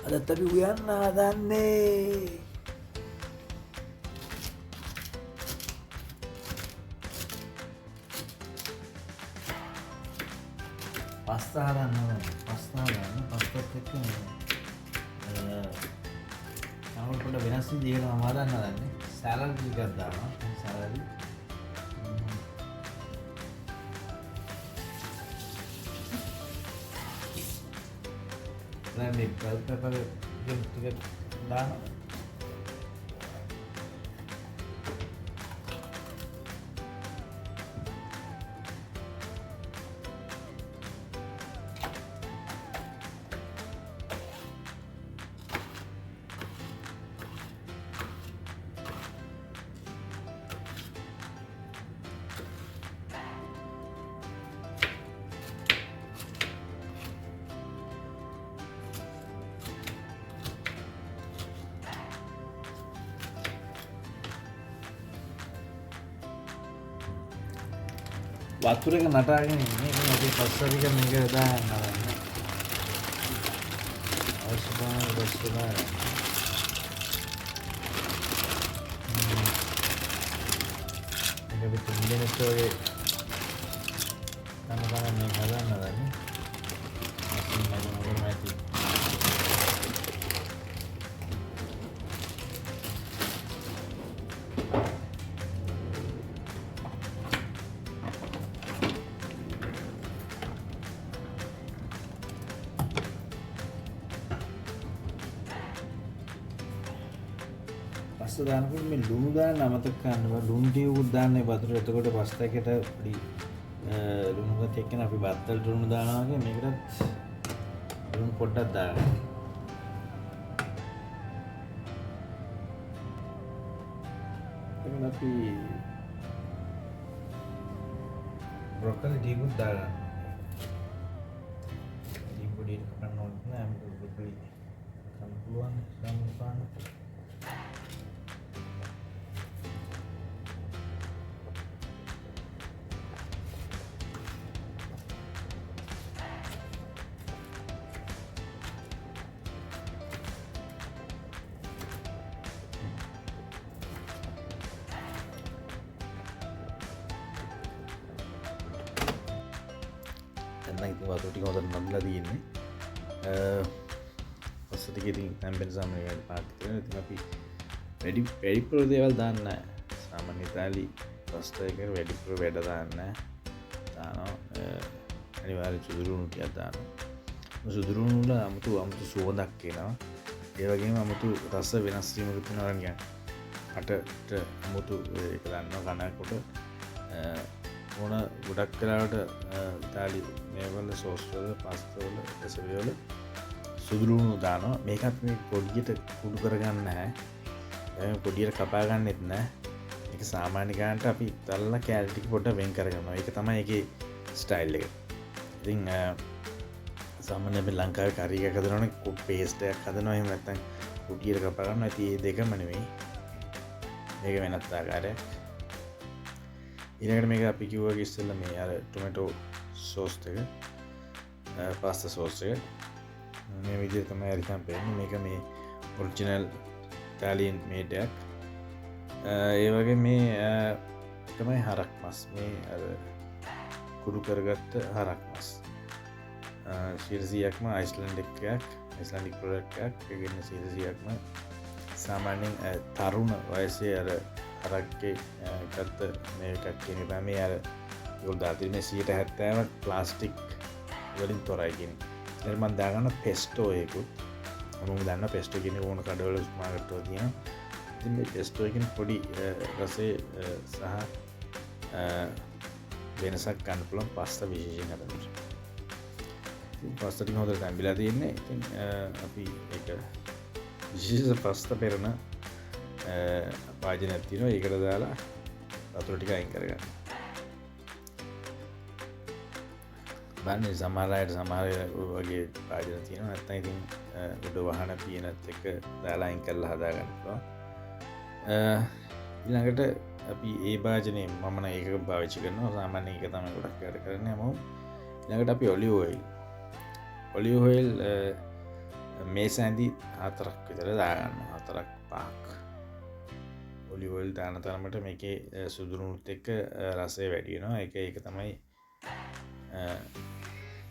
අදත් අපි උයන්න හදන්නේ පස්සා හදන්න පස්සා ගන්න පස්සත් එක්ක තවල් පොඩ වෙනස් විදිහකට මම හදන්න හදන්නේ සැලඩ් ටිකක් දානවා සැලඩ් දැන් මේ බෙල් පෙපර් ටික දානවා වතුර එක නටාගෙන ඉන්නේ ඉතින් අපි පස්සට මේක දාන්න හදන්නේ අවශ්‍ය ප්‍රමාණය දැස්ස දාන්න මේක පිට මිලිමීටර් වගේ තමයි මේ හදන්න හදන්නේ මැෂින් එක මොකද නැති පස්ස දානකොට මේ ලුණු දාන්න අමතක කරනවා ලුණු ටිකකුත් දාන්නේ වතුර එතකොට පස්තයකට පොඩි ලුණු ගතියක් එක්කන අපි බත්තල් ලුණු දානවා වගේ මේකටත් ලුණු පොඩ්ඩක් දාගන්න. එතකොට අපි බ්‍රොකලි ටිකකුත් දාගන්න. ටික පොඩි කපන්න ඕනේ නැහැ මොකද බ්‍රොකලි කන්න පුළුවන් සම්පාන ඉතින් වතුර ටික හොඳට නම්ලා තියෙන්නේ. පස්ස ටික ඉතින් කැම්පෙන් සාමාන්‍යයෙන් පාත් කරනවා. ඉතින් අපි වැඩිපුර දේවල් දාන්නේ නැහැ. සාමාන්‍ය ඉතාලි පස්තා එකේ වැඩිපුර වැඩ දාන්නේ නැහැ. දානවා අනිවාර්ය සුදුරුණු ටිකක් දානවා. සුදුරුණු වල අමුතු සුවඳක් එනවා. ඒ වගේම අමුතු රස වෙනස් වීමකුත් වෙනවා කියන්නේ. අටට අමුතු ඒක දානවා කනකොට ඕන ගොඩක් කලාවට ඉතාලි මේවල සෝස්වල පස්තවල රෙසිපිවල සුදුරුණු දානවා. මේකත් මේ පොඩියට කුඩු කරගන්න නැහැ. පොඩියට කපා ගන්නෙත් නැහැ. මේක සාමාන්‍ය ගානට අපි තල්ලා කෑලි ටික පොඩ්ඩක් වෙන් කරගන්නවා. ඒක තමයි ඒකේ ස්ටයිල් එක. ඉතින් සාමාන්‍යයෙන් අපි ලංකාවේ කරි එකක් හදනවනේ පේස්ට් එකක් හදනවා. එහෙම නැත්නම් පොඩියට කපා ගන්නවා. ඉතින් මේ දෙකම නෙවෙයි. මේක වෙනත් ආකාරයක්. ඊළඟට මේක අපි කිව්වා ඉස්සෙල්ලා මේ අර ටොමැටෝ සෝස් එක පාස්තා සෝස් එක මේ විදිහට තමයි අරිකම් පෙන්නේ. මේක මේ ඔරිජිනල් ඉතාලියන් මේඩ් එකක්. ඒ වගේ මේ තමයි හරක් මස් මේ අර කුඩු කරගත්ත හරක් මස් 100%ක්ම අයිස්ලන්ඩික් එකක් අයිස්ලන්ඩික් ප්‍රොඩක්ට් එකක්. ඒකෙන් 100%ක්ම සාමාන්‍යයෙන් තරුණ වයසේ අර හරක්ගේ ගත්ත මේ එකක් කියන එක මේ අර ඒගොල්ලෝ දාතින් මේ 70%ක් ප්ලාස්ටික් වලින් තොරයි කියන්නේ. ඊට මම දාගන්න පෙස්ටෝ එකකුත් මම දන්න පෙස්ටෝ කියන ඕන කඩවල සුපර් මාකට් වල තියෙනවා. ඉතින් මේ පෙස්ටෝ එකෙන් පොඩි රසයේ සහ වෙනසක් ගන්න පුළුවන් පස්තා විශේෂයෙන් හදනකොට. ඉතින් පස්තා ටික හොඳට තැම්බිලා තියෙන්නේ. ඉතින් අපි ඒක විශේෂ පස්තා පෙරන පාජනයක් තියෙනවා. ඒකට දාලා වතුර ටික අයින් කරගන්න. බලන්න සමහර අයට සමහර වගේ පාජන තියෙනවා. නැත්නම් ඉතින් උඩ වහන පියනත් එක්ක දාලා අයින් කරලා හදා ගන්න පුළුවන්. ඊළඟට අපි ඒ භාජනයේ මම නම් ඒකක පාවිච්චි කරනවා. සාමාන්‍යයෙන් ඒක තමයි ගොඩක් වැඩ කරන්නේ හැමෝම. ඊළඟට අපි ඔලිව් ඔයිල් මේ සැන්දි 4ක් විතර දාගන්න 4ක් 5ක් ඔලිවල් දාන තරමට මේකේ සුදුරුනුත් එක්ක රසය වැඩියනවා ඒක තමයි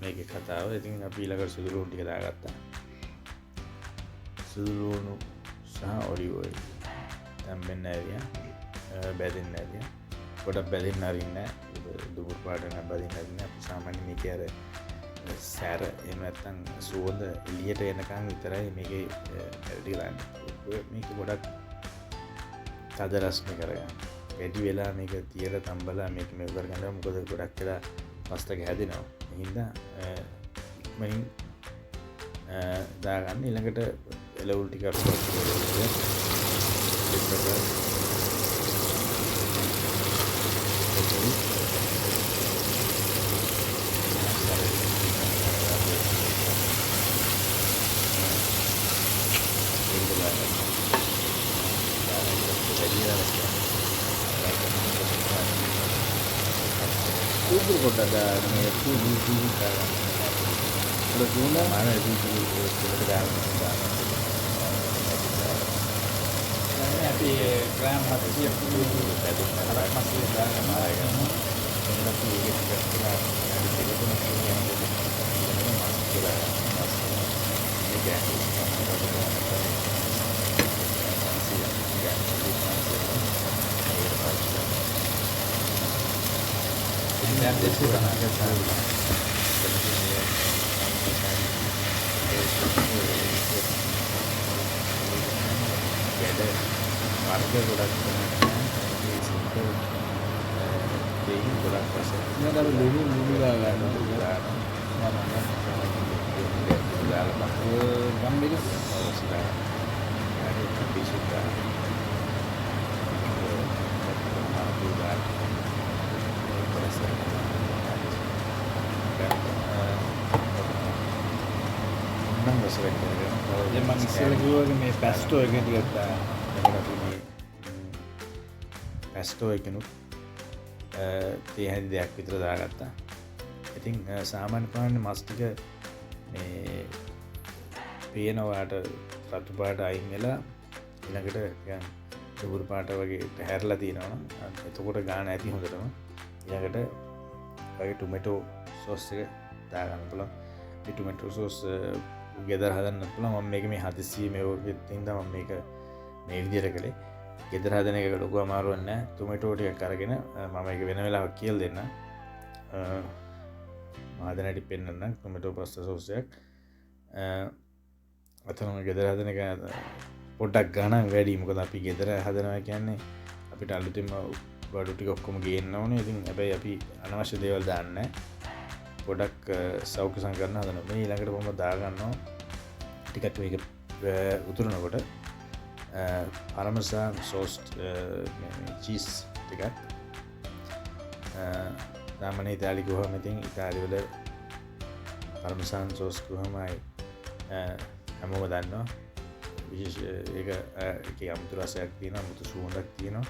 මේක කතාව ඉතින් අපි ඊළඟට සුදුරුණු ටික දාගත්තා සුදුරුණු සහ ඔලිවල් තැම්බෙන්න ඇරියා බැදෙන්න ඇරියා ගොඩක් බැදෙන්න අරින්න දුපුර පාට බැදින්න අරින්න සාමාන්‍ය මේක අර සැර එහෙම නැත්නම් සුවඳ එළියට එනකන් විතරයි මේකේ වැඩි ගන්න මේක ගොඩක් තද රසනේ කරගන්න වැඩි වෙලා මේක තියලා තම්බලා මේක මෙව කරගන්න මොකද ගොඩක් වෙලා පස්තක හැදෙනවා හින්දා ඉක්මනින් දාගන්න ඊළඟට එළවලු ටික Kubur kota ada kubur ada zona mana itu sudah tapi gram masih ada masih ada tapi kita ada itu yang masih dan itu kan agak salah ada warga gula ini gula pasir ini ada dulu kan kan itu sudah ada tapi sudah memang istilah මේ පැස්ටෝ එක ටිකක් පැස්ටෝ එකනුත් තේ හැදි දෙයක් විතර දාගත්තා ඉතින් සාමාන්‍ය පාන්න මස් ටික මේ පේනවාට රතු පාට අයින් වෙලා ඊළඟට දුපුරු පාට වගේ පැහැරලා තියෙනවා එතකොට ගාන ඇති හොඳටම ඊළඟට වගේ ටොමැටෝ සෝස් එක දාගන්න පුළුවන් මේ ටොමැටෝ සෝස් ගෙදර හදන්න පුළුවන් මම මේක මේ හදිස්සියේ මේක තින්දා මම මේක මේ විදිහට කළේ ගෙදර හදන එක ලොකු අමාරුවක් නැහැ ටොමැටෝ ටිකක් අරගෙන මම ඒක වෙන වෙලාවක කියලා දෙන්න මම හදන හැටි පෙන්නන්න ටොමැටෝ පාස්තා සෝස් එකක් අතනම ගෙදර හදන එක පොඩ්ඩක් ගණන් වැඩි මොකද අපි ගෙදර හදනවා කියන්නේ අපිට අලුතෙන්ම බඩු ටික ඔක්කොම ගේන්න ඕනේ ඉතින් හැබැයි අපි අනවශ්‍ය දේවල් දාන්නේ නැහැ ගොඩක් සෞඛ්‍ය සංකරණ හදනවා මේ ඊළඟට කොහොම දාගන්නවා ටිකක් මේක උතුරනකොට පාර්මසාන් සෝස් චීස් ටිකක් සාමාන්‍ය ඉතාලි ගුවම ඉතින් ඉතාලි වල පාර්මසාන් සෝස් ගුවමයි හැමෝම දන්නවා විශේෂ ඒක ඒකේ අමුතු රසයක් තියෙනවා අමුතු සුවඳක් තියෙනවා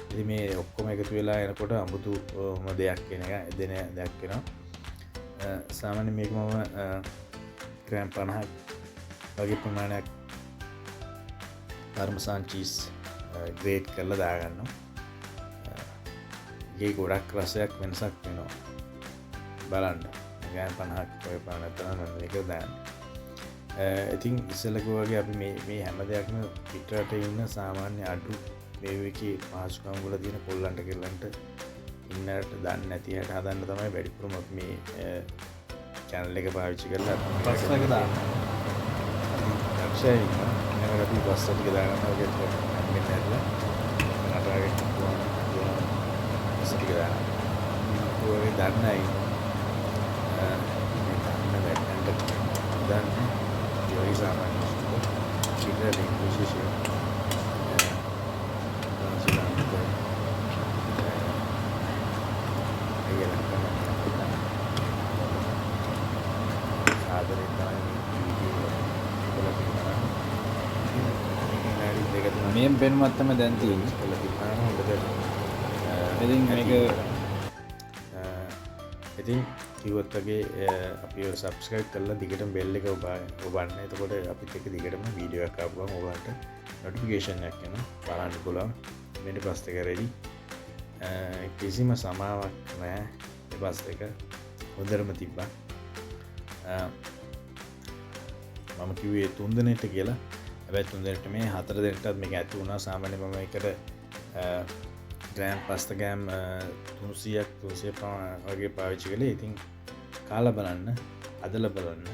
ඉතින් මේ ඔක්කොම එකතු වෙලා එනකොට අමුතුම දෙයක් වෙන එක දෙන දෙයක් වෙනවා සාමාන්‍ය මේක මම ග්‍රෑම් 50ක් වගේ ප්‍රමාණයක් පාර්මසාන් චීස් ග්‍රේට් කරලා දාගන්නවා ඒක ගොඩක් රසයක් වෙනසක් වෙනවා බලන්න ග්‍රෑම් 50ක් වගේ ප්‍රමාණයක් තමයි මේක දාන්න ඉතින් ඉස්සෙල්ලා වගේ අපි මේ හැම දෙයක්ම පිටරට ඉන්න සාමාන්‍ය අඩු මේකේ පහසුකම් වල තියෙන කොල්ලන්ට කෙල්ලන්ට ඉන්නට දන්නේ නැති හැට හදන්න තමයි වැඩිපුරම මේ channel එක පාවිච්චි කරලා පස්ස එක දාන්න දක්ෂයි ඉන්නවා ඊළඟට අපි පස්ස ටික දාගන්නවා ඒක මෙන්න ඇරලා නටාගෙන පස්ස ටික දානවා ඔය දන්නයි මේ දන්න වැඩන්ට දන්නේ යෝයි සාමාන්‍ය චිත්‍රයෙන් විශේෂයෙන් මේම් පෙනුමත් තමයි දැන් තියෙන්නේ. ඉතින් මේක ඉතින් කිවත් වගේ අපි සබස්ක්‍රයිබ් කරලා දිගට බෙල්ල එක ඔබන්න එතකොට අපිත් එක දිගටම වීඩියෝ එකක්ගම ඔබන්ට නොටිෆිකේෂන්යක් එන බලන්න පුළන් මෙට පස්ත කරෙඩි කිසිම සමාවක් නෑ පස්ත එක හොඳරම තිබ්බා මම කිවේ තුන්දනට කියලා ඇබැ තුන්දට මේ හතර දෙටත් මේ ඇති වුණා සාමාන්‍ය මම එකට ග්‍රෑම් පස්තගෑම් 300 වගේ පාවිච්චි කළේ ඉතින් කාල බලන්න අදල බලන්න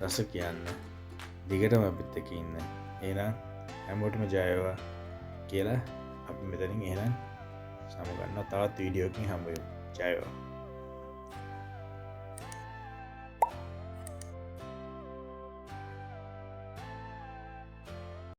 රස කියන්න දිගටම අපිත් එක ඉන්න ඒනම් හැමෝටම ජයවා කියලා අපි මෙතනින් එහෙනම් සමගන්න තවත් වීඩියෝකින් හම්බය ජයවා